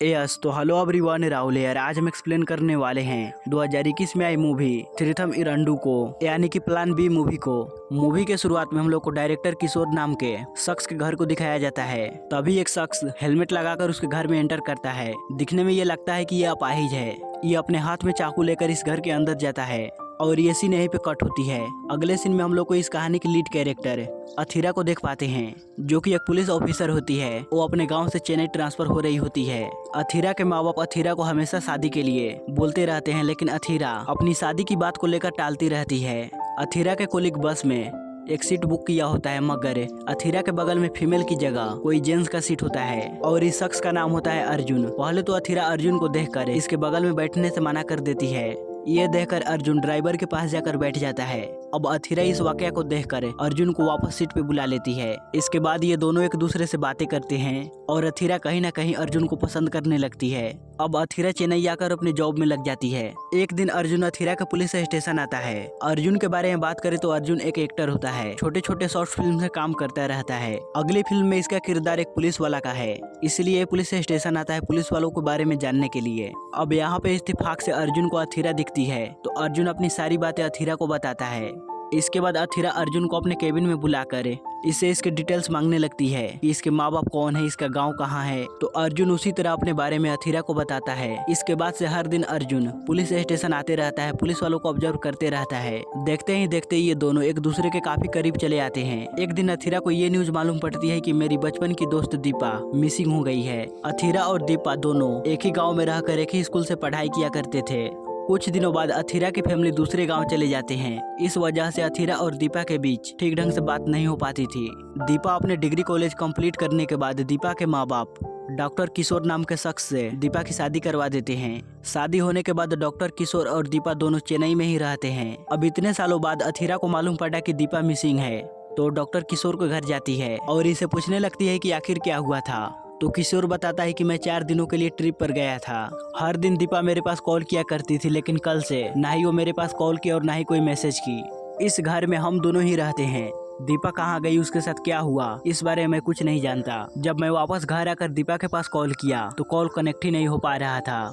Yes तो hello everyone, Rahul यार। आज हम एक्सप्लेन करने वाले हैं 2021 में आई मूवी थ्रिथम इरंडू को, यानी कि प्लान बी मूवी को। मूवी के शुरुआत में हम लोग को डायरेक्टर किशोर नाम के शख्स के घर को दिखाया जाता है। तभी एक शख्स हेलमेट लगाकर उसके घर में एंटर करता है। दिखने में ये लगता है कि ये अपाहिज है। ये अपने हाथ में चाकू लेकर इस घर के अंदर जाता है और ये सीन यहीं पे कट होती है। अगले सीन में हम लोग को इस कहानी की लीड कैरेक्टर अथीरा को देख पाते हैं, जो कि एक पुलिस ऑफिसर होती है। वो अपने गांव से चेन्नई ट्रांसफर हो रही होती है। अथीरा के माँ बाप अथीरा को हमेशा शादी के लिए बोलते रहते हैं, लेकिन अथीरा अपनी शादी की बात को लेकर टालती रहती है। अथीरा के कोलिग बस में एक सीट बुक किया होता है, मगर अथीरा के बगल में फीमेल की जगह कोई जेंट्स का सीट होता है और इस शख्स का नाम होता है अर्जुन। पहले तो अथीरा अर्जुन को देखकर इसके बगल में बैठने से मना कर देती है। ये देखकर अर्जुन ड्राइवर के पास जाकर बैठ जाता है। अब अथीरा इस वाकया को देखकर अर्जुन को वापस सीट पे बुला लेती है। इसके बाद ये दोनों एक दूसरे से बातें करते हैं और अथीरा कहीं ना कहीं अर्जुन को पसंद करने लगती है। अब अथीरा चेन्नई आकर अपने जॉब में लग जाती है। एक दिन अर्जुन अथीरा के पुलिस स्टेशन आता है। अर्जुन के बारे में बात करें तो अर्जुन एक एक्टर होता है, छोटे छोटे शॉर्ट फिल्म में काम करता रहता है। अगली फिल्म में इसका किरदार एक पुलिस वाला का है, इसलिए पुलिस स्टेशन आता है पुलिस वालों के बारे में जानने के लिए। अब यहाँ पे इत्तेफाक से अर्जुन को अथीरा दिखती है, तो अर्जुन अपनी सारी बातें अथीरा को बताता है। इसके बाद अथीरा अर्जुन को अपने केबिन में बुलाकर इससे इसके डिटेल्स मांगने लगती है कि इसके माँ बाप कौन है, इसका गांव कहाँ है। तो अर्जुन उसी तरह अपने बारे में अथीरा को बताता है। इसके बाद से हर दिन अर्जुन पुलिस स्टेशन आते रहता है, पुलिस वालों को ऑब्जर्व करते रहता है। देखते ही देखते ये दोनों एक दूसरे के काफी करीब चले आते हैं। एक दिन अथीरा को ये न्यूज मालूम पड़ती है कि मेरी बचपन की दोस्त दीपा मिसिंग हो गई है। अथीरा और दीपा दोनों एक ही गाँव में रहकर एक ही स्कूल से पढ़ाई किया करते थे। कुछ दिनों बाद अथीरा की फैमिली दूसरे गांव चले जाते हैं। इस वजह से अथीरा और दीपा के बीच ठीक ढंग से बात नहीं हो पाती थी। दीपा अपने डिग्री कॉलेज कंप्लीट करने के बाद दीपा के माँ बाप डॉक्टर किशोर नाम के शख्स से दीपा की शादी करवा देते हैं। शादी होने के बाद डॉक्टर किशोर और दीपा दोनों चेन्नई में ही रहते हैं। अब इतने सालों बाद अथीरा को मालूम पड़ा कि दीपा मिसिंग है, तो डॉक्टर किशोर के घर जाती है और इसे पूछने लगती है कि आखिर क्या हुआ था। तो किशोर बताता है कि मैं 4 दिनों के लिए ट्रिप पर गया था। हर दिन दीपा मेरे पास कॉल किया करती थी, लेकिन कल से ना ही वो मेरे पास कॉल की और ना ही कोई मैसेज की। इस घर में हम दोनों ही रहते हैं। दीपा कहाँ गई, उसके साथ क्या हुआ, इस बारे में कुछ नहीं जानता। जब मैं वापस घर आकर दीपा के पास कॉल किया तो कॉल कनेक्ट ही नहीं हो पा रहा था।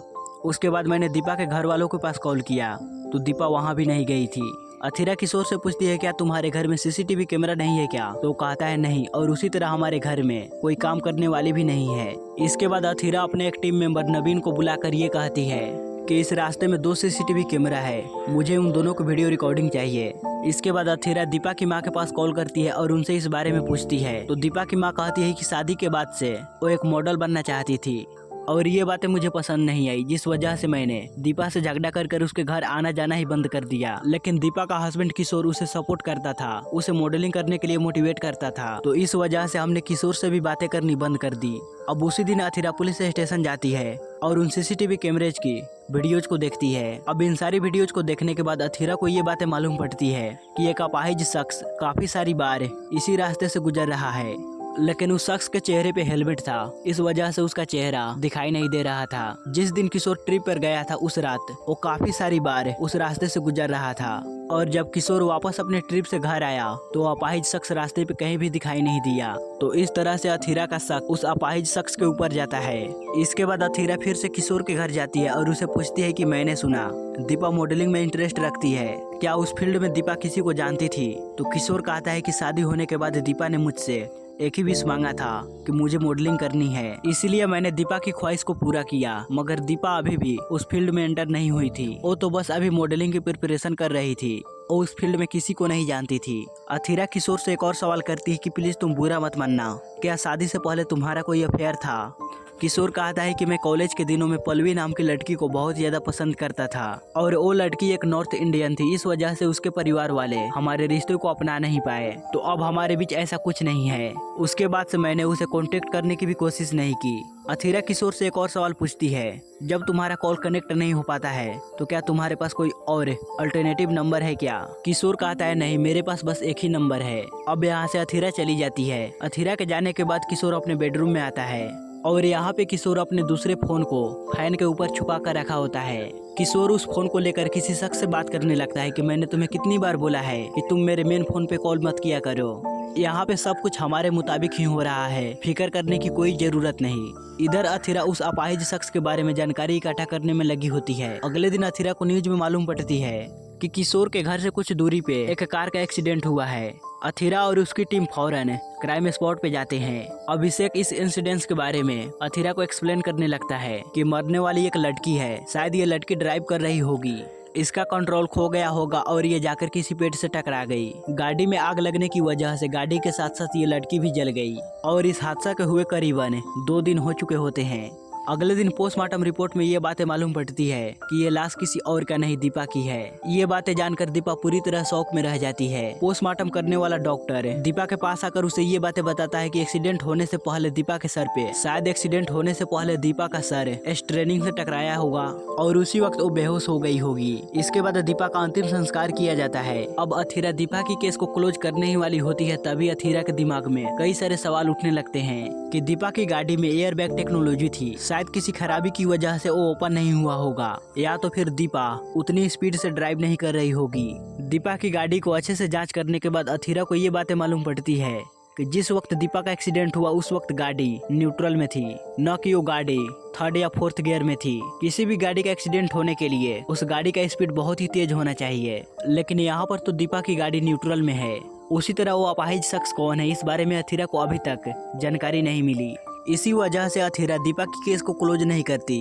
उसके बाद मैंने दीपा के घर वालों के पास कॉल किया तो दीपा वहाँ भी नहीं गई थी। अथीरा किशोर से पूछती है क्या तुम्हारे घर में सीसीटीवी कैमरा नहीं है क्या, तो कहता है नहीं, और उसी तरह हमारे घर में कोई काम करने वाली भी नहीं है। इसके बाद अथीरा अपने एक टीम मेंबर नवीन को बुलाकर ये कहती है कि इस रास्ते में 2 सीसीटीवी कैमरा है, मुझे उन दोनों को वीडियो रिकॉर्डिंग चाहिए। इसके बाद अथीरा दीपा की माँ के पास कॉल करती है और उनसे इस बारे में पूछती है। तो दीपा की माँ कहती है कि शादी के बाद से वो एक मॉडल बनना चाहती थी और ये बातें मुझे पसंद नहीं आई, जिस वजह से मैंने दीपा से झगड़ा कर उसके घर आना जाना ही बंद कर दिया। लेकिन दीपा का हस्बैंड किशोर उसे सपोर्ट करता था, उसे मॉडलिंग करने के लिए मोटिवेट करता था, तो इस वजह से हमने किशोर से भी बातें करनी बंद कर दी। अब उसी दिन अथीरा पुलिस स्टेशन जाती है और उन सीसीटीवी कैमरेज की वीडियोज को देखती है। अब इन सारी वीडियोज को देखने के बाद अथीरा को ये बातें मालूम पड़ती है कि एक अपाहिज शख्स काफी सारी बार इसी रास्ते से गुजर रहा है, लेकिन उस शख्स के चेहरे पे हेलमेट था, इस वजह से उसका चेहरा दिखाई नहीं दे रहा था। जिस दिन किशोर ट्रिप पर गया था उस रात वो काफी सारी बार उस रास्ते से गुजर रहा था, और जब किशोर वापस अपने ट्रिप से घर आया तो अपाहिज शख्स रास्ते पे कहीं भी दिखाई नहीं दिया। तो इस तरह से अथीरा का शक उस अपाहिज शख्स के ऊपर जाता है। इसके बाद अथीरा फिर से किशोर के घर जाती है और उसे पूछती है कि मैंने सुना दीपा मॉडलिंग में इंटरेस्ट रखती है, क्या उस फील्ड में दीपा किसी को जानती थी। तो किशोर कहता है कि शादी होने के बाद दीपा ने मुझसे एक ही विश मांगा था कि मुझे मॉडलिंग करनी है, इसलिए मैंने दीपा की ख्वाहिश को पूरा किया। मगर दीपा अभी भी उस फील्ड में एंटर नहीं हुई थी, वो तो बस अभी मॉडलिंग की प्रिपरेशन कर रही थी, वो उस फील्ड में किसी को नहीं जानती थी। अथीरा किशोर से एक और सवाल करती है कि प्लीज तुम बुरा मत मानना, क्या शादी से पहले तुम्हारा कोई अफेयर था। किशोर कहता है कि मैं कॉलेज के दिनों में पल्लवी नाम की लड़की को बहुत ज्यादा पसंद करता था और वो लड़की एक नॉर्थ इंडियन थी, इस वजह से उसके परिवार वाले हमारे रिश्ते को अपना नहीं पाए, तो अब हमारे बीच ऐसा कुछ नहीं है। उसके बाद से मैंने उसे कांटेक्ट करने की भी कोशिश नहीं की। अथीरा किशोर से एक और सवाल पूछती है, जब तुम्हारा कॉल कनेक्ट नहीं हो पाता है तो क्या तुम्हारे पास कोई और अल्टरनेटिव नंबर है क्या। किशोर कहता है नहीं, मेरे पास बस एक ही नंबर है। अब यहाँ से अथीरा चली जाती है। अथीरा के जाने के बाद किशोर अपने बेडरूम में आता है और यहाँ पे किशोर अपने दूसरे फोन को फैन के ऊपर छुपा कर रखा होता है। किशोर उस फोन को लेकर किसी शख्स से बात करने लगता है कि मैंने तुम्हें कितनी बार बोला है कि तुम मेरे मेन फोन पे कॉल मत किया करो। यहाँ पे सब कुछ हमारे मुताबिक ही हो रहा है, फिक्र करने की कोई जरूरत नहीं। इधर अथिरा उस अपाहिज शख्स के बारे में जानकारी इकट्ठा करने में लगी होती है। अगले दिन अथिरा को न्यूज में मालूम पड़ती है कि किशोर के घर से कुछ दूरी पे एक कार का एक्सीडेंट हुआ है। अथिरा और उसकी टीम फौरन क्राइम स्पॉट पे जाते हैं। अभिषेक इस इंसिडेंट के बारे में अथिरा को एक्सप्लेन करने लगता है कि मरने वाली एक लड़की है, शायद ये लड़की ड्राइव कर रही होगी, इसका कंट्रोल खो गया होगा और ये जाकर किसी पेड़ से टकरा गई। गाड़ी में आग लगने की वजह से गाड़ी के साथ साथ ये लड़की भी जल गई और इस हादसा के हुए करीबन 2 दिन हो चुके होते हैं। अगले दिन पोस्टमार्टम रिपोर्ट में ये बातें मालूम पड़ती है कि ये लाश किसी और का नहीं, दीपा की है। ये बातें जानकर दीपा पूरी तरह शौक में रह जाती है। पोस्टमार्टम करने वाला डॉक्टर दीपा के पास आकर उसे ये बातें बताता है कि एक्सीडेंट होने से पहले दीपा के सर पे, शायद एक्सीडेंट होने से पहले दीपा का सर स्ट्रेनिंग से टकराया होगा और उसी वक्त वो बेहोश हो गई होगी। इसके बाद दीपा का अंतिम संस्कार किया जाता है। अब अथिरा दीपा की केस को क्लोज करने ही वाली होती है, तभी अथिरा के दिमाग में कई सारे सवाल उठने लगते हैं कि दीपा की गाड़ी में एयर बैग टेक्नोलॉजी थी, शायद किसी खराबी की वजह से वो ओपन नहीं हुआ होगा, या तो फिर दीपा उतनी स्पीड से ड्राइव नहीं कर रही होगी। दीपा की गाड़ी को अच्छे से जांच करने के बाद अथिरा को ये बातें मालूम पड़ती है कि जिस वक्त दीपा का एक्सीडेंट हुआ उस वक्त गाड़ी न्यूट्रल में थी, न कि वो गाड़ी 3rd या 4th गियर में थी। किसी भी गाड़ी का एक्सीडेंट होने के लिए उस गाड़ी का स्पीड बहुत ही तेज होना चाहिए, लेकिन यहाँ पर तो दीपा की गाड़ी न्यूट्रल में है। उसी तरह वो अपाहिज शख्स कौन है, इस बारे में अथिरा को अभी तक जानकारी नहीं मिली। इसी वजह से अथिरा दीपा की केस को क्लोज नहीं करती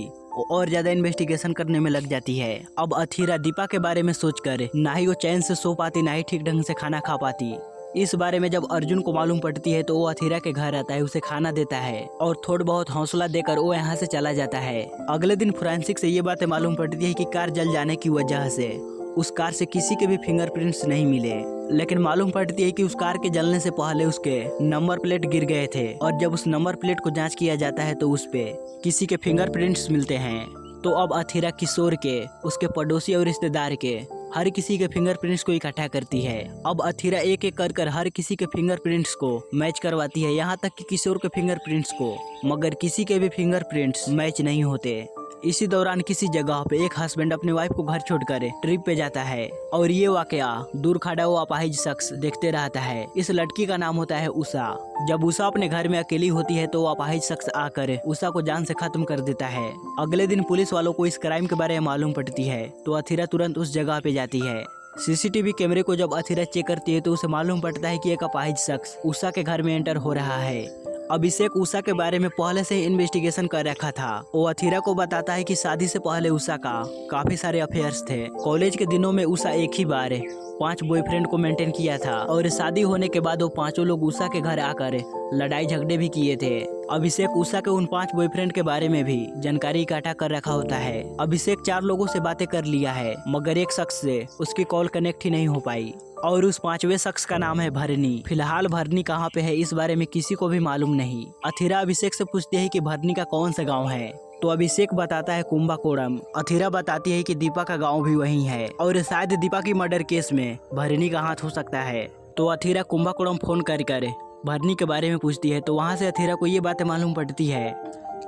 और ज्यादा इन्वेस्टिगेशन करने में लग जाती है। अब अथिरा दीपा के बारे में सोचकर ना ही वो चैन से सो पाती, ना ही ठीक ढंग से खाना खा पाती। इस बारे में जब अर्जुन को मालूम पड़ती है तो वो अथिरा के घर आता है, उसे खाना देता है और थोड़ा बहुत हौसला देकर वो यहाँ से चला जाता है। अगले दिन फोरेंसिक से ये बातें मालूम पड़ती है कि कार जल जाने की वजह से उस कार से किसी के भी फिंगरप्रिंट्स नहीं मिले, लेकिन मालूम पड़ती है कि उस कार के जलने से पहले उसके नंबर प्लेट गिर गए थे और जब उस नंबर प्लेट को जांच किया जाता है तो उस पे किसी के फिंगरप्रिंट्स मिलते हैं। तो अब अथिरा किशोर के, उसके पड़ोसी और रिश्तेदार के हर किसी के फिंगरप्रिंट्स को इकट्ठा करती है। अब अथिरा एक एक कर हर किसी के फिंगरप्रिंट्स को मैच करवाती है, यहाँ तक कि किशोर के फिंगरप्रिंट्स को, मगर किसी के भी फिंगरप्रिंट्स मैच नहीं होते। इसी दौरान किसी जगह पे एक हस्बैंड अपनी वाइफ को घर छोड़कर ट्रिप पे जाता है और ये वाकया दूर खड़ा हुआ अपाहिज शख्स देखते रहता है। इस लड़की का नाम होता है उषा। जब उषा अपने घर में अकेली होती है तो वो अपाहिज शख्स आकर उषा को जान से खत्म कर देता है। अगले दिन पुलिस वालों को इस क्राइम के बारे में मालूम पड़ती है तो अथिरा तुरंत उस जगह पे जाती है। सीसीटीवी कैमरे को जब अथिरा चेक करती है तो उसे मालूम पड़ता है कि एक अपाहिज शख्स उषा के घर में एंटर हो रहा है। अभिषेक उषा के बारे में पहले से ही इन्वेस्टिगेशन कर रखा था। वो अथिरा को बताता है कि शादी से पहले उषा का काफी सारे अफेयर्स थे। कॉलेज के दिनों में उषा एक ही बार 5 बॉयफ्रेंड को मेंटेन किया था और शादी होने के बाद वो 5 लोग उषा के घर आकर लड़ाई झगड़े भी किए थे। अभिषेक उषा के उन 5 बॉयफ्रेंड के बारे में भी जानकारी इकट्ठा कर रखा होता है। अभिषेक 4 लोगों से बातें कर लिया है, मगर एक शख्स से उसकी कॉल कनेक्ट ही नहीं हो पाई और उस 5वें शख्स का नाम है भरनी। फिलहाल भरनी कहाँ पे है इस बारे में किसी को भी मालूम नहीं। अथिरा अभिषेक से पूछती है कि भरनी का कौन सा गांव है, तो अभिषेक बताता है कुंभकोणम। अथिरा बताती है कि दीपा का गांव भी वहीं है और शायद दीपा की मर्डर केस में भरनी का हाथ हो सकता है। तो अथिरा कुंभकोणम फोन कर भरनी के बारे में पूछती है तो वहाँ से अथिरा को ये बातें मालूम पड़ती है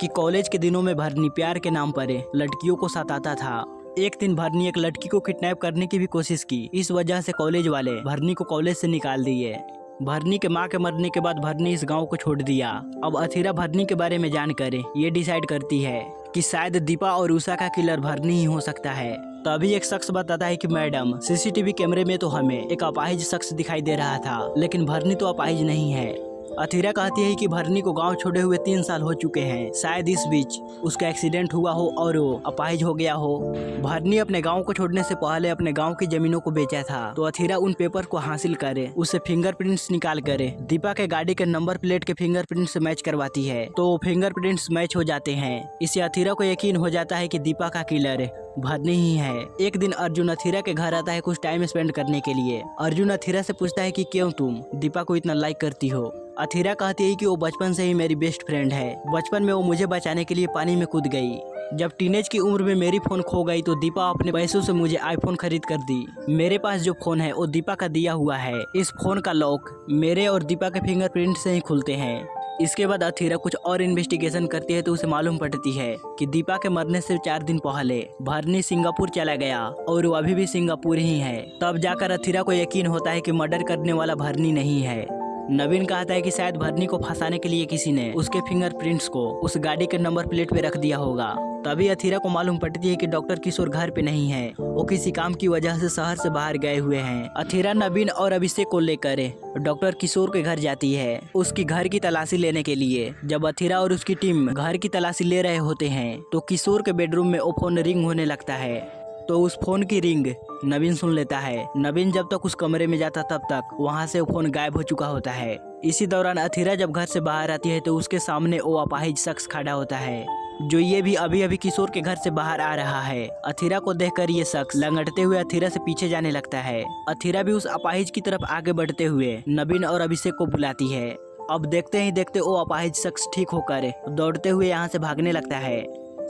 कि कॉलेज के दिनों में भरनी प्यार के नाम पर लड़कियों को सताता था। एक दिन भरनी एक लड़की को किडनैप करने की भी कोशिश की, इस वजह से कॉलेज वाले भरनी को कॉलेज से निकाल दिए। भरनी के माँ के मरने के बाद भरनी इस गांव को छोड़ दिया। अब अथिरा भरनी के बारे में जानकर ये डिसाइड करती है कि शायद दीपा और उषा का किलर भरनी ही हो सकता है। तभी एक शख्स बताता है कि मैडम सीसीटीवी कैमरे में तो हमें एक अपाहिज शख्स दिखाई दे रहा था, लेकिन भरनी तो अपाहिज नहीं है। अथिरा कहती है कि भरनी को गांव छोड़े हुए 3 साल हो चुके हैं, शायद इस बीच उसका एक्सीडेंट हुआ हो और वो अपाहिज हो गया हो। भरनी अपने गांव को छोड़ने से पहले अपने गांव की जमीनों को बेचा था, तो अथिरा उन पेपर को हासिल करे उससे फिंगरप्रिंट्स निकाल कर दीपा के गाड़ी के नंबर प्लेट के फिंगरप्रिंट से मैच करवाती है, तो फिंगरप्रिंट्स मैच हो जाते हैं। इससे अथिरा को यकीन हो जाता है कि दीपा का किलर भरनी ही है। एक दिन अर्जुन अथिरा के घर आता है कुछ टाइम स्पेंड करने के लिए। अर्जुन अथिरा से पूछता है कि क्यों तुम दीपा को इतना लाइक करती हो। अथिरा कहती है कि वो बचपन से ही मेरी बेस्ट फ्रेंड है। बचपन में वो मुझे बचाने के लिए पानी में कूद गई। जब टीनेज की उम्र में मेरी फोन खो गई तो दीपा अपने पैसों से मुझे आईफोन खरीद कर दी। मेरे पास जो फोन है वो दीपा का दिया हुआ है। इस फोन का लॉक मेरे और दीपा के फिंगरप्रिंट से ही खुलते हैं। इसके बाद अथिरा कुछ और इन्वेस्टिगेशन करती है तो उसे मालूम पड़ती है कि दीपा के मरने से 4 दिन पहले भरनी सिंगापुर चला गया और वो अभी भी सिंगापुर ही है। तब जाकर अथिरा को यकीन होता है कि मर्डर करने वाला भरनी नहीं है। नवीन कहता है कि शायद भरनी को फंसाने के लिए किसी ने उसके फिंगरप्रिंट्स को उस गाड़ी के नंबर प्लेट पे रख दिया होगा। तभी अथीरा को मालूम पड़ती है कि डॉक्टर किशोर घर पे नहीं है, वो किसी काम की वजह से शहर से बाहर गए हुए हैं। अथीरा नवीन और अभिषेक को लेकर डॉक्टर किशोर के घर जाती है उसकी घर की तलाशी लेने के लिए। जब अथीरा और उसकी टीम घर की तलाशी ले रहे होते हैं तो किशोर के बेडरूम में वो फोन रिंग होने लगता है। तो उस फोन की रिंग नवीन सुन लेता है। नवीन जब तक उस कमरे में जाता तब तक वहां से वो फोन गायब हो चुका होता है। इसी दौरान अथीरा जब घर से बाहर आती है तो उसके सामने वो अपाहिज शख्स खड़ा होता है जो ये भी अभी अभी किशोर के घर से बाहर आ रहा है। अथीरा को देखकर ये शख्स लंगड़ते हुए अथीरा से पीछे जाने लगता है। अथीरा भी उस अपाहिज की तरफ आगे बढ़ते हुए नवीन और अभिषेक को बुलाती है। अब देखते ही देखते वो अपाहिज शख्स ठीक होकर दौड़ते हुए यहाँ से भागने लगता है।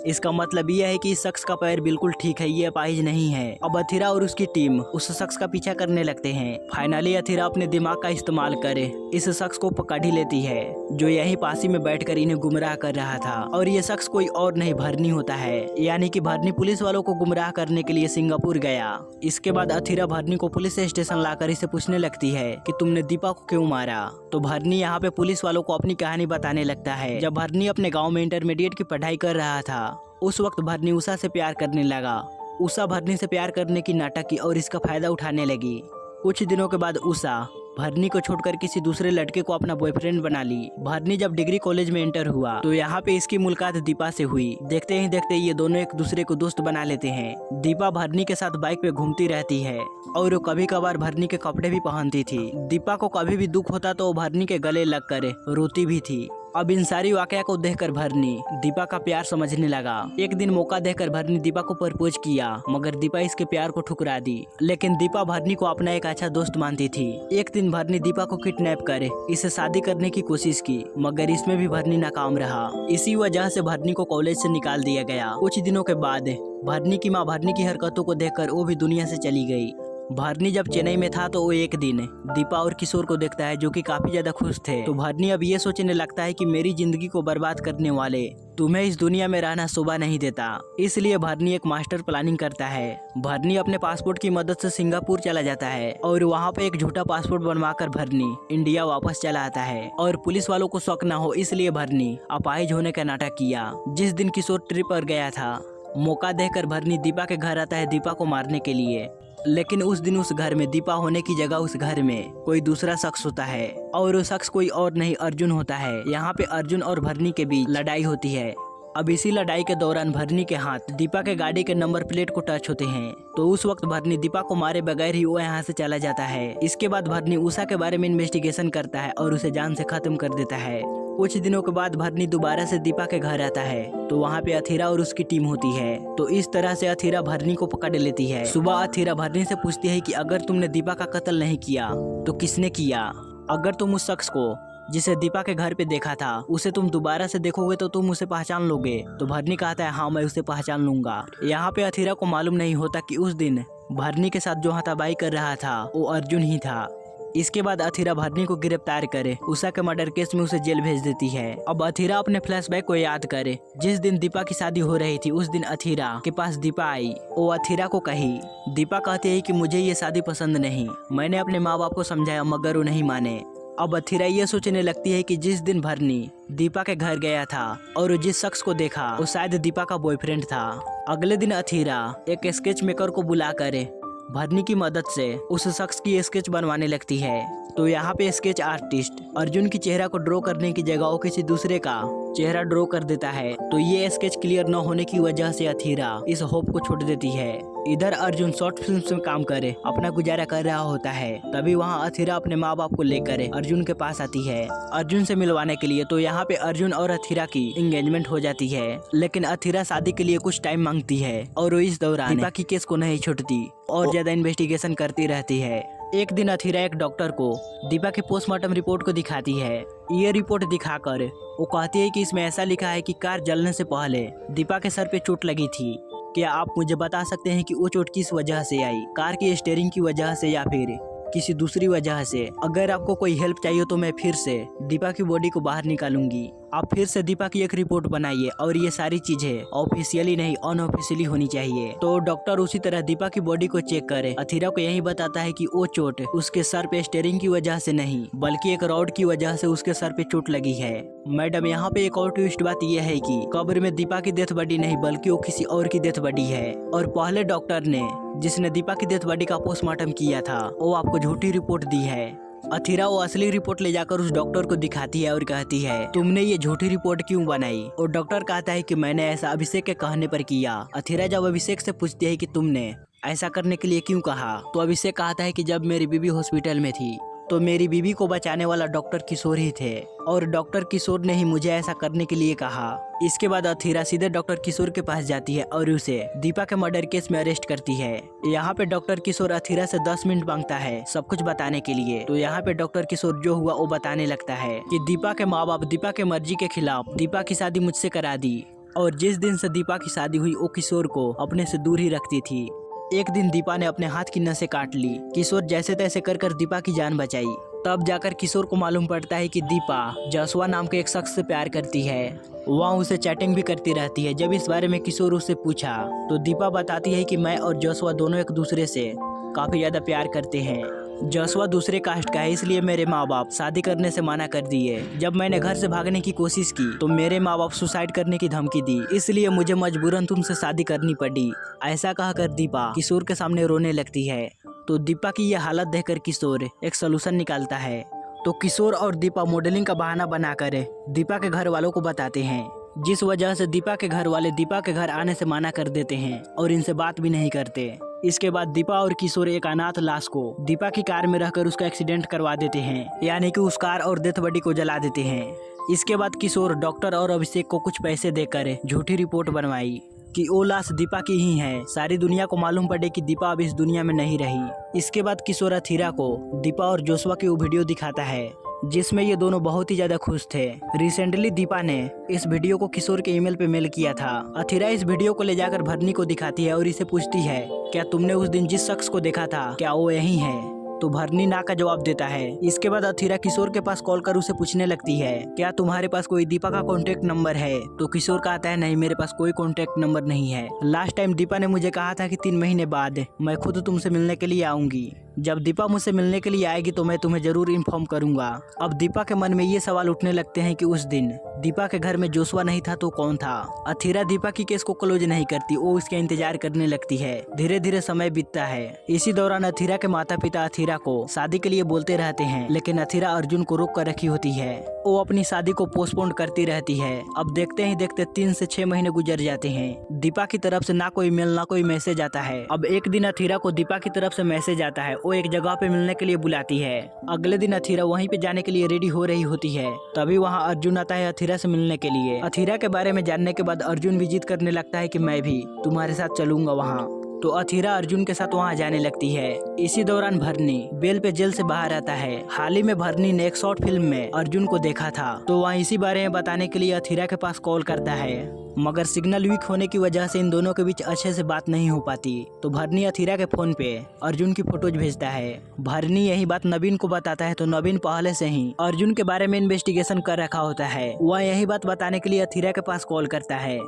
इसका मतलब यह है कि इस शख्स का पैर बिल्कुल ठीक है, ये अपाहिज नहीं है। अब अथीरा और उसकी टीम उस शख्स का पीछा करने लगते हैं। फाइनली अथीरा अपने दिमाग का इस्तेमाल कर इस शख्स को पकड़ ही लेती है जो यही पासी में बैठकर इन्हें गुमराह कर रहा था। और ये शख्स कोई और नहीं भरनी होता है, यानी कि भरनी पुलिस वालों को गुमराह करने के लिए सिंगापुर गया। इसके बाद अथीरा भरनी को पुलिस स्टेशन लाकर इसे पूछने लगती है कि तुमने दीपा को क्यों मारा। तो भरनी यहाँ पे पुलिस वालों को अपनी कहानी बताने लगता है। जब भरनी अपने गाँव में इंटरमीडिएट की पढ़ाई कर रहा था उस वक्त भरनी उषा से प्यार करने लगा। उषा भरनी से प्यार करने की नाटक की और इसका फायदा उठाने लगी। कुछ दिनों के बाद उषा भरनी को छोड़कर किसी दूसरे लड़के को अपना बॉयफ्रेंड बना ली। भरनी जब डिग्री कॉलेज में एंटर हुआ तो यहाँ पे इसकी मुलाकात दीपा से हुई। देखते ही देखते ये दोनों एक दूसरे को दोस्त बना लेते हैं। दीपा भरनी के साथ बाइक पे घूमती रहती है और वो कभी कभार भरनी के कपड़े भी पहनती थी। दीपा को कभी भी दुख होता तो वो भरनी के गले लग कर रोती भी थी। अब इन सारी वाकया को देखकर भरनी दीपा का प्यार समझने लगा। एक दिन मौका देखकर भरनी दीपा को प्रपोज किया मगर दीपा इसके प्यार को ठुकरा दी। लेकिन दीपा भरनी को अपना एक अच्छा दोस्त मानती थी। एक दिन भरनी दीपा को किडनैप कर इसे शादी करने की कोशिश की मगर इसमें भी भरनी नाकाम रहा। इसी वजह से भरनी को कॉलेज से निकाल दिया गया। कुछ दिनों के बाद भरनी की माँ भरनी की हरकतों को देखकर वो भी दुनिया से चली गई। भरनी जब चेन्नई में था तो वो एक दिन दीपा और किशोर को देखता है जो कि काफी ज्यादा खुश थे। तो भरनी अब ये सोचने लगता है कि मेरी जिंदगी को बर्बाद करने वाले तुम्हें इस दुनिया में रहना शोभा नहीं देता। इसलिए भरनी एक मास्टर प्लानिंग करता है। भरनी अपने पासपोर्ट की मदद से सिंगापुर चला जाता है और वहाँ पे एक झूठा पासपोर्ट बनवाकर भरनी इंडिया वापस चला आता है। और पुलिस वालों को शक न हो इसलिए भरनी अपाहिज होने का नाटक किया। जिस दिन किशोर ट्रिप पर गया था मौका देखकर भरनी दीपा के घर आता है दीपा को मारने के लिए। लेकिन उस दिन उस घर में दीपा होने की जगह उस घर में कोई दूसरा शख्स होता है और वो शख्स कोई और नहीं अर्जुन होता है। यहाँ पे अर्जुन और भरनी के बीच लड़ाई होती है। अब इसी लड़ाई के दौरान भरनी के हाथ दीपा के गाड़ी के नंबर प्लेट को टच होते हैं। तो उस वक्त भरनी दीपा को मारे बगैर ही वो यहाँ से चला जाता है। इसके बाद भरनी उषा के बारे में इन्वेस्टिगेशन करता है और उसे जान से खत्म कर देता है। कुछ दिनों के बाद भरनी दोबारा से दीपा के घर आता है तो वहाँ पे अथीरा और उसकी टीम होती है। तो इस तरह से अथीरा भरनी को पकड़ लेती है। सुबह अथीरा भरनी से पूछती है कि अगर तुमने दीपा का कत्ल नहीं किया तो किसने किया। अगर तुम उस शख्स को जिसे दीपा के घर पे देखा था उसे तुम दोबारा से देखोगे तो तुम उसे पहचान लोगे। तो भरनी कहता है हाँ मैं उसे पहचान लूंगा। यहाँ पे अथीरा को मालूम नहीं होता कि उस दिन भरनी के साथ जो हाथापाई कर रहा था वो अर्जुन ही था। इसके बाद अथीरा भरनी को गिरफ्तार करे उषा के मर्डर केस में उसे जेल भेज देती है। अब अथीरा अपने फ्लैशबैक को याद करे। जिस दिन दीपा की शादी हो रही थी उस दिन अथीरा के पास दीपा आई। वो अथीरा को कही। दीपा कहती है कि मुझे ये शादी पसंद नहीं, मैंने अपने माँ बाप को समझाया मगर वो नहीं माने। अब अथीरा ये सोचने लगती है कि जिस दिन भरनी दीपा के घर गया था और जिस शख्स को देखा वो शायद दीपा का बॉयफ्रेंड था। अगले दिन अथीरा एक स्केच मेकर को बुलाकर भरनी की मदद से उस शख्स की स्केच बनवाने लगती है। तो यहाँ पे स्केच आर्टिस्ट अर्जुन की चेहरा को ड्रॉ करने की जगह वो किसी दूसरे का चेहरा ड्रॉ कर देता है। तो ये स्केच क्लियर न होने की वजह से अथीरा इस होप को छोड़ देती है। इधर अर्जुन शॉर्ट फिल्म में काम करे अपना गुजारा कर रहा होता है। तभी वहाँ अथीरा अपने माँ बाप को लेकर अर्जुन के पास आती है अर्जुन से मिलवाने के लिए। तो यहाँ पे अर्जुन और अथीरा की एंगेजमेंट हो जाती है। लेकिन अथीरा शादी के लिए कुछ टाइम मांगती है और वो इस दौरान दीपा की केस को नहीं छोड़ती और ज्यादा इन्वेस्टिगेशन करती रहती है। एक दिन अथीरा एक डॉक्टर को दीपा के पोस्टमार्टम रिपोर्ट को दिखाती है। ये रिपोर्ट दिखाकर वो कहती है कि इसमें ऐसा लिखा है कि कार जलने से पहले दीपा के सर पे चोट लगी थी। क्या आप मुझे बता सकते हैं कि वो चोट किस वजह से आई, कार की स्टीयरिंग की वजह से या फिर किसी दूसरी वजह से? अगर आपको कोई हेल्प चाहिए तो मैं फिर से दीपा की बॉडी को बाहर निकालूंगी। आप फिर से दीपा की एक रिपोर्ट बनाइए और ये सारी चीजें ऑफिशियली नहीं अनऑफिशियली होनी चाहिए। तो डॉक्टर उसी तरह दीपा की बॉडी को चेक करे अथीरा को यही बताता है कि वो चोट उसके सर पे स्टेयरिंग की वजह से नहीं बल्कि एक रॉड की वजह से उसके सर पे चोट लगी है। मैडम यहाँ पे एक और ट्विस्ट बात यह है कि कब्र में दीपा की डेथ बॉडी नहीं बल्कि वो किसी और की डेथ बॉडी है और पहले डॉक्टर ने जिसने दीपा की डेथ बॉडी का पोस्टमार्टम किया था वो आपको झूठी रिपोर्ट दी है। अथीरा वो असली रिपोर्ट ले जाकर उस डॉक्टर को दिखाती है और कहती है तुमने ये झूठी रिपोर्ट क्यों बनाई। और डॉक्टर कहता है कि मैंने ऐसा अभिषेक के कहने पर किया। अथीरा जब अभिषेक से पूछती है कि तुमने ऐसा करने के लिए क्यों कहा तो अभिषेक कहता है कि जब मेरी बीवी हॉस्पिटल में थी तो मेरी बीवी को बचाने वाला डॉक्टर किशोर ही थे और डॉक्टर किशोर ने ही मुझे ऐसा करने के लिए कहा। इसके बाद अथीरा सीधे डॉक्टर किशोर के पास जाती है और उसे दीपा के मर्डर केस में अरेस्ट करती है। यहाँ पे डॉक्टर किशोर अथीरा से 10 मिनट मांगता है सब कुछ बताने के लिए। तो यहाँ पे डॉक्टर किशोर जो हुआ वो बताने लगता है कि दीपा के माँ बाप दीपा के मर्जी के खिलाफ दीपा की शादी मुझसे करा दी और जिस दिन से दीपा की शादी हुई वो किशोर को अपने से दूर ही रखती थी। एक दिन दीपा ने अपने हाथ की नसें काट ली। किशोर जैसे तैसे कर दीपा की जान बचाई। तब जाकर किशोर को मालूम पड़ता है कि दीपा जसवा नाम के एक शख्स से प्यार करती है। वहाँ उसे चैटिंग भी करती रहती है। जब इस बारे में किशोर उससे पूछा तो दीपा बताती है कि मैं और जसवा दोनों एक दूसरे से काफी ज्यादा प्यार करते हैं। जसवा दूसरे कास्ट का है इसलिए मेरे माँ बाप शादी करने से मना कर दिए। जब मैंने घर से भागने की कोशिश की तो मेरे माँ बाप सुसाइड करने की धमकी दी इसलिए मुझे मजबूरन तुमसे शादी करनी पड़ी। ऐसा कहकर दीपा किशोर के सामने रोने लगती है। तो दीपा की यह हालत देखकर किशोर एक सलूशन निकालता है। तो किशोर और दीपा मॉडलिंग का बहाना बनाकर दीपा के घर वालों को बताते हैं जिस वजह से दीपा के घर वाले दीपा के घर आने से मना कर देते हैं और इनसे बात भी नहीं करते। इसके बाद दीपा और किशोर एक अनाथ लाश को दीपा की कार में रहकर उसका एक्सीडेंट करवा देते हैं यानी कि उस कार और डेथ बॉडी को जला देते हैं। इसके बाद किशोर डॉक्टर और अभिषेक को कुछ पैसे देकर झूठी रिपोर्ट बनवाई कि वो लाश दीपा की ही है। सारी दुनिया को मालूम पड़े कि दीपा अब इस दुनिया में नहीं रही। इसके बाद किशोर अथीरा को दीपा और जोशवा की वो वीडियो दिखाता है जिसमें ये दोनों बहुत ही ज्यादा खुश थे। रिसेंटली दीपा ने इस वीडियो को किशोर के ईमेल पे मेल किया था। अथीरा इस वीडियो को ले जाकर भरनी को दिखाती है और इसे पूछती है क्या तुमने उस दिन जिस शख्स को देखा था क्या वो यही है। तो भरनी ना का जवाब देता है। इसके बाद अथीरा किशोर के पास कॉल कर उसे पूछने लगती है क्या तुम्हारे पास कोई दीपा का कॉन्टेक्ट नंबर है। तो किशोर कहता है नहीं मेरे पास कोई कॉन्टेक्ट नंबर नहीं है। लास्ट टाइम दीपा ने मुझे कहा था कि 3 महीने बाद मैं खुद तुमसे मिलने के लिए आऊंगी। जब दीपा मुझसे मिलने के लिए आएगी तो मैं तुम्हें जरूर इन्फॉर्म करूंगा। अब दीपा के मन में ये सवाल उठने लगते हैं कि उस दिन दीपा के घर में जोशवा नहीं था तो कौन था। अथीरा दीपा की केस को क्लोज नहीं करती वो उसका इंतजार करने लगती है। धीरे धीरे समय बीतता है। इसी दौरान अथीरा के माता पिता अथीरा को शादी के लिए बोलते रहते हैं लेकिन अथीरा अर्जुन को रोक कर रखी होती है। वो अपनी शादी को पोस्टपोन करती रहती है। अब देखते ही देखते 3 से 6 महीने गुजर जाते हैं। दीपा की तरफ से ना कोई मेल ना कोई मैसेज आता है। अब एक दिन अथीरा को दीपा की तरफ से मैसेज आता है। वो एक जगह पे मिलने के लिए बुलाती है। अगले दिन अथीरा वहीं पे जाने के लिए रेडी हो रही होती है। तभी वहाँ अर्जुन आता है अथीरा से मिलने के लिए। अथीरा के बारे में जानने के बाद अर्जुन भी जिद करने लगता है कि मैं भी तुम्हारे साथ चलूंगा वहाँ। तो अथीरा अर्जुन के साथ वहाँ जाने लगती है। इसी दौरान भरनी बेल पे जेल से बाहर आता है। हाल ही में भरनी ने एक शॉर्ट फिल्म में अर्जुन को देखा था तो वहाँ इसी बारे में बताने के लिए अथीरा के पास कॉल करता है मगर सिग्नल वीक होने की वजह से इन दोनों के बीच अच्छे से बात नहीं हो पाती। तो भरनी अथीरा के फोन पे अर्जुन की फोटोज भेजता है। भरनी यही बात नवीन को बताता है तो नवीन पहले से ही अर्जुन के बारे में इन्वेस्टिगेशन कर रखा होता है। वह यही बात बताने के लिए अथीरा के पास कॉल करता है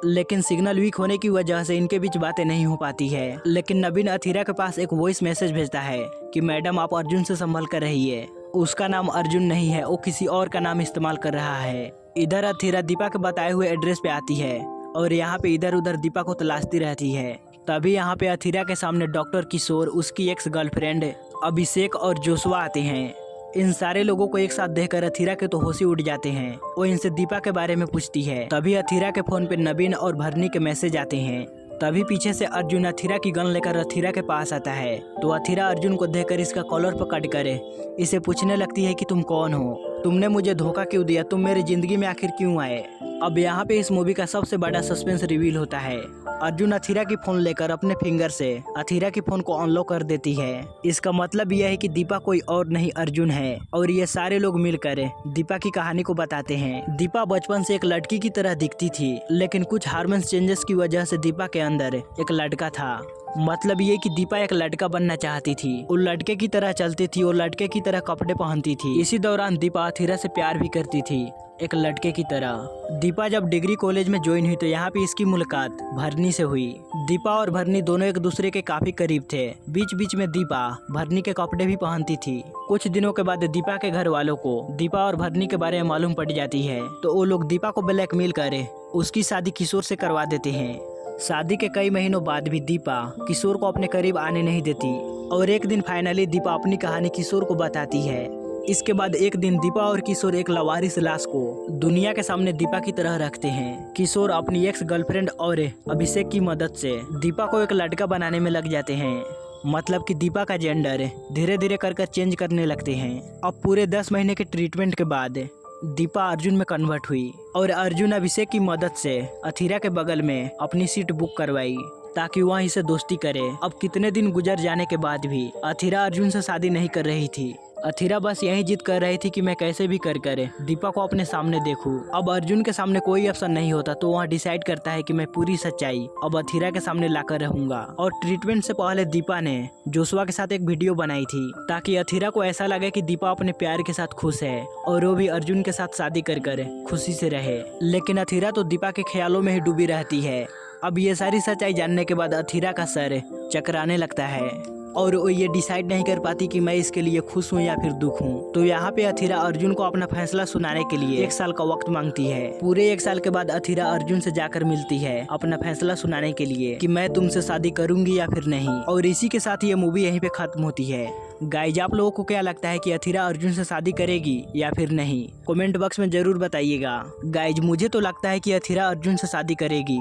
लेकिन सिग्नल वीक होने की वजह से इनके बीच बातें नहीं हो पाती है। लेकिन नवीन अथीरा के पास एक वॉइस मैसेज भेजता है कि मैडम आप अर्जुन से संभल कर रहिए। उसका नाम अर्जुन नहीं है वो किसी और का नाम इस्तेमाल कर रहा है। इधर अथीरा दीपा के बताए हुए एड्रेस पे आती है और यहाँ पे इधर उधर दीपा को तलाशती रहती है। तभी यहाँ पे अथीरा के सामने डॉक्टर किशोर उसकी एक्स गर्लफ्रेंड अभिषेक और जोशवा आते हैं। इन सारे लोगों को एक साथ देखकर अथीरा के तो होश ही उड़ जाते हैं। वो इनसे दीपा के बारे में पूछती है। तभी अथीरा के फोन पे नवीन और भरनी के मैसेज आते हैं। तभी पीछे से अर्जुन अथीरा की गन लेकर अथीरा के पास आता है। तो अथीरा अर्जुन को देखकर इसका कॉलर पकड़ कर इसे पूछने लगती है कि तुम कौन हो, तुमने मुझे धोखा क्यों दिया, तुम मेरी जिंदगी में आखिर क्यों आए। अब यहाँ पे इस मूवी का सबसे बड़ा सस्पेंस रिवील होता है। अर्जुन अथीरा की फोन लेकर अपने फिंगर से अथीरा की फोन को अनलॉक कर देती है। इसका मतलब यह है कि दीपा कोई और नहीं अर्जुन है और ये सारे लोग मिलकर दीपा की कहानी को बताते हैं। दीपा बचपन से एक लड़की की तरह दिखती थी लेकिन कुछ हार्मोन्स चेंजेस की वजह से दीपा के अंदर एक लड़का था। मतलब ये कि दीपा एक लड़का बनना चाहती थी। वो लड़के की तरह चलती थी और लड़के की तरह कपड़े पहनती थी। इसी दौरान दीपा अथीरा से प्यार भी करती थी। एक लड़के की तरह। दीपा जब डिग्री कॉलेज में ज्वाइन हुई तो यहाँ पे इसकी मुलाकात भरनी से हुई। दीपा और भरनी दोनों एक दूसरे के काफी करीब थे। बीच बीच में दीपा भरनी के कपड़े भी पहनती थी। कुछ दिनों के बाद दीपा के घर वालों को दीपा और भरनी के बारे में मालूम पड़ जाती है, तो वो लोग दीपा को ब्लैकमेल कर उसकी शादी किशोर से करवा देते हैं। शादी के कई महीनों बाद भी दीपा किशोर को अपने करीब आने नहीं देती और एक दिन फाइनली दीपा अपनी कहानी किशोर को बताती है। इसके बाद एक दिन दीपा और किशोर एक लावारिस लाश को दुनिया के सामने दीपा की तरह रखते हैं। किशोर अपनी एक्स गर्लफ्रेंड और अभिषेक की मदद से दीपा को एक लड़का बनाने में लग जाते हैं। मतलब कि दीपा का जेंडर धीरे धीरे कर चेंज करने लगते हैं। अब पूरे 10 महीने के ट्रीटमेंट के बाद दीपा अर्जुन में कन्वर्ट हुई और अर्जुन अभिषेक की मदद से अथीरा के बगल में अपनी सीट बुक करवाई ताकि वह इसे दोस्ती करे। अब कितने दिन गुजर जाने के बाद भी अथीरा अर्जुन से शादी नहीं कर रही थी। अथीरा बस यही जिद कर रही थी कि मैं कैसे भी कर दीपा को अपने सामने देखूं। अब अर्जुन के सामने कोई ऑप्शन नहीं होता तो वह डिसाइड करता है कि मैं पूरी सच्चाई अब अथीरा के सामने लाकर रहूंगा। और ट्रीटमेंट से पहले दीपा ने जोशुआ के साथ एक वीडियो बनाई थी ताकि अथीरा को ऐसा लगे कि दीपा अपने प्यार के साथ खुश है और वो भी अर्जुन के साथ शादी कर खुशी से रहे। लेकिन अथीरा तो दीपा के ख्यालों में ही डूबी रहती है। अब ये सारी सच्चाई जानने के बाद अथीरा का सर चकराने लगता है और वो ये डिसाइड नहीं कर पाती कि मैं इसके लिए खुश हूँ या फिर दुख हूँ। तो यहाँ पे अथीरा अर्जुन को अपना फैसला सुनाने के लिए 1 साल का वक्त मांगती है। पूरे 1 साल के बाद अथीरा अर्जुन से जाकर मिलती है अपना फैसला सुनाने के लिए कि मैं तुमसे शादी करूंगी या फिर नहीं। और इसी के साथ ये मूवी यहीं पे खत्म होती है। गाइज, आप लोगों को क्या लगता है कि अथीरा अर्जुन से शादी करेगी या फिर नहीं? कमेंट बॉक्स में जरूर बताइएगा। गाइज, मुझे तो लगता है कि अथीरा अर्जुन से शादी करेगी।